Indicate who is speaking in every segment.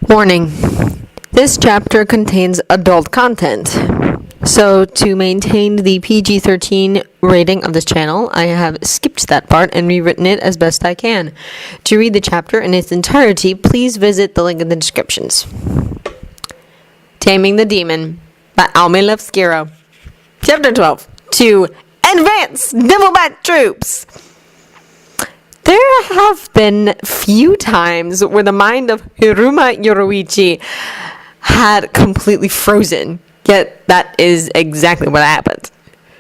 Speaker 1: Warning. This chapter contains adult content. So to maintain the PG-13 rating of this channel, I have skipped that part and rewritten it as best I can. To read the chapter in its entirety, please visit the link in the descriptions. Taming the Demon by Alme Levskiro. Chapter 12. To advance Devilbat troops! There have been few times where the mind of Hiruma Yoruichi had completely frozen, yet that is exactly what happened.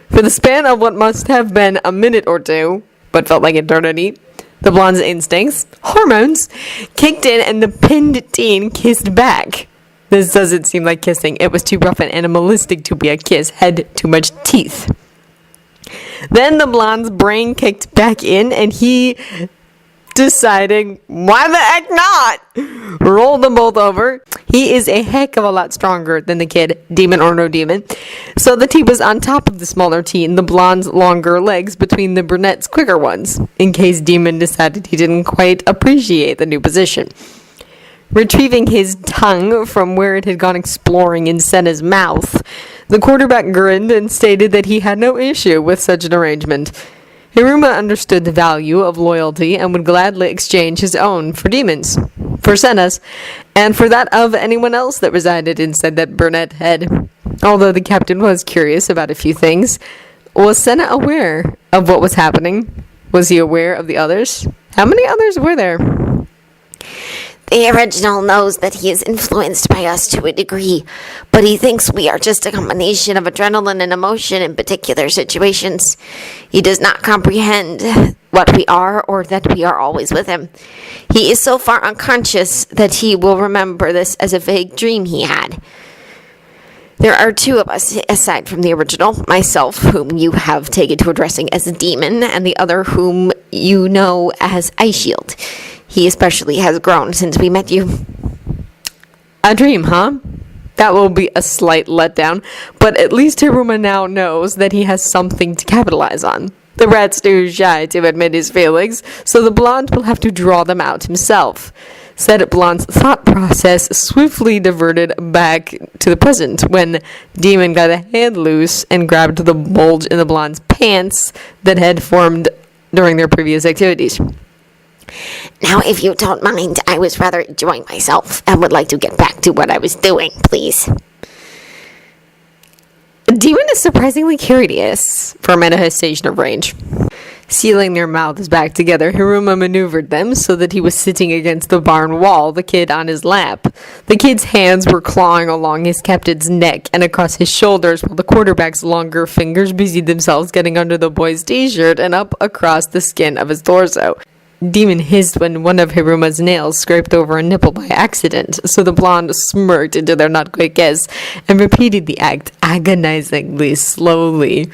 Speaker 1: For the span of what must have been a minute or two, but felt like eternity, the blonde's instincts, hormones, kicked in and the pinned teen kissed back. This doesn't seem like kissing. It was too rough and animalistic to be a kiss, had too much teeth. Then the blonde's brain kicked back in and he, deciding, why the heck not? Rolled them both over. He is a heck of a lot stronger than the kid, demon or no demon. So that he was on top of the smaller teen, the blonde's longer legs between the brunette's quicker ones, in case demon decided he didn't quite appreciate the new position. Retrieving his tongue from where it had gone exploring in Sena's mouth, the quarterback grinned and stated that he had no issue with such an arrangement. Hiruma understood the value of loyalty and would gladly exchange his own for demons, for Sena's, and for that of anyone else that resided inside that brunette head. Although the captain was curious about a few things, was Sena aware of what was happening? Was he aware of the others? How many others were there?
Speaker 2: The original knows that he is influenced by us to a degree, but he thinks we are just a combination of adrenaline and emotion in particular situations. He does not comprehend what we are or that we are always with him. He is so far unconscious that he will remember this as a vague dream he had. There are two of us, aside from the original, myself, whom you have taken to addressing as a demon, and the other whom you know as Ice Shield. He especially has grown since we met you.
Speaker 1: A dream, huh? That will be a slight letdown, but at least Hiruma now knows that he has something to capitalize on. The rat's too shy to admit his feelings, so the blonde will have to draw them out himself. Said blonde's thought process swiftly diverted back to the present when Demon got a hand loose and grabbed the bulge in the blonde's pants that had formed during their previous activities.
Speaker 2: Now, if you don't mind, I was rather enjoying myself and would like to get back to what I was doing, please.
Speaker 1: Demon is surprisingly curious for a man at his station of range. Sealing their mouths back together, Hiruma maneuvered them so that he was sitting against the barn wall, the kid on his lap. The kid's hands were clawing along his captain's neck and across his shoulders, while the quarterback's longer fingers busied themselves getting under the boy's t-shirt and up across the skin of his torso. Demon hissed when one of Hiruma's nails scraped over a nipple by accident, so the blonde smirked into their not-quite guess and repeated the act agonizingly slowly.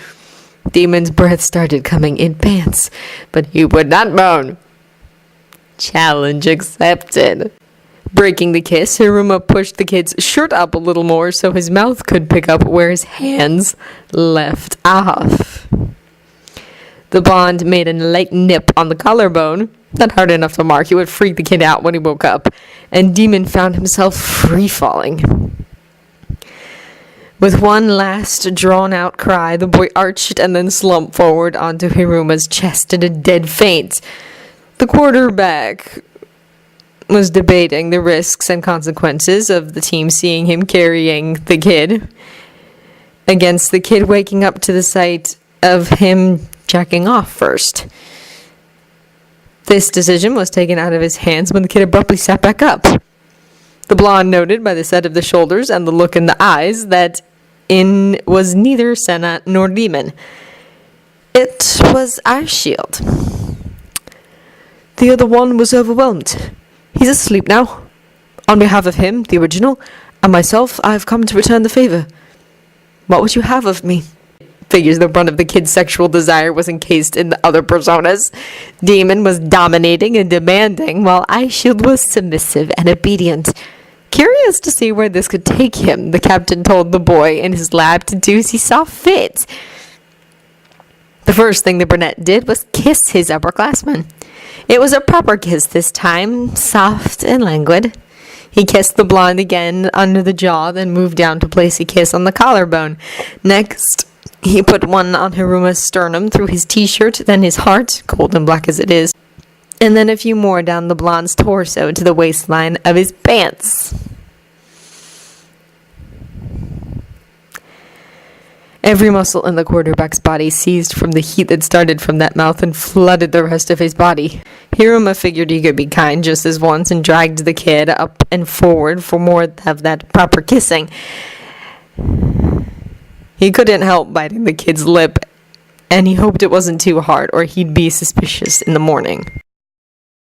Speaker 1: Demon's breath started coming in pants, but he would not moan. Challenge accepted. Breaking the kiss, Hiruma pushed the kid's shirt up a little more so his mouth could pick up where his hands left off. The blonde made a light nip on the collarbone, not hard enough to mark. It would freak the kid out when he woke up, and Demon found himself free-falling. With one last drawn-out cry, the boy arched and then slumped forward onto Hiruma's chest in a dead faint. The quarterback was debating the risks and consequences of the team seeing him carrying the kid against the kid waking up to the sight of him jacking off first. This decision was taken out of his hands when the kid abruptly sat back up. The blonde noted by the set of the shoulders and the look in the eyes that was neither Sena nor Demon. It was Ice Shield. The other one was overwhelmed. He's asleep now. On behalf of him, the original, and myself, I've come to return the favor. What would you have of me? Figures the brunt of the kid's sexual desire was encased in the other personas. Demon was dominating and demanding, while Ice Shield was submissive and obedient. Curious to see where this could take him, the captain told the boy in his lap to do as he saw fit. The first thing the brunette did was kiss his upperclassman. It was a proper kiss this time, soft and languid. He kissed the blonde again under the jaw, then moved down to place a kiss on the collarbone. Next, he put one on Hiruma's sternum through his t-shirt, then his heart, cold and black as it is, and then a few more down the blonde's torso to the waistline of his pants. Every muscle in the quarterback's body seized from the heat that started from that mouth and flooded the rest of his body. Hiruma figured he could be kind just as once and dragged the kid up and forward for more of that proper kissing. He couldn't help biting the kid's lip, and he hoped it wasn't too hard or he'd be suspicious in the morning.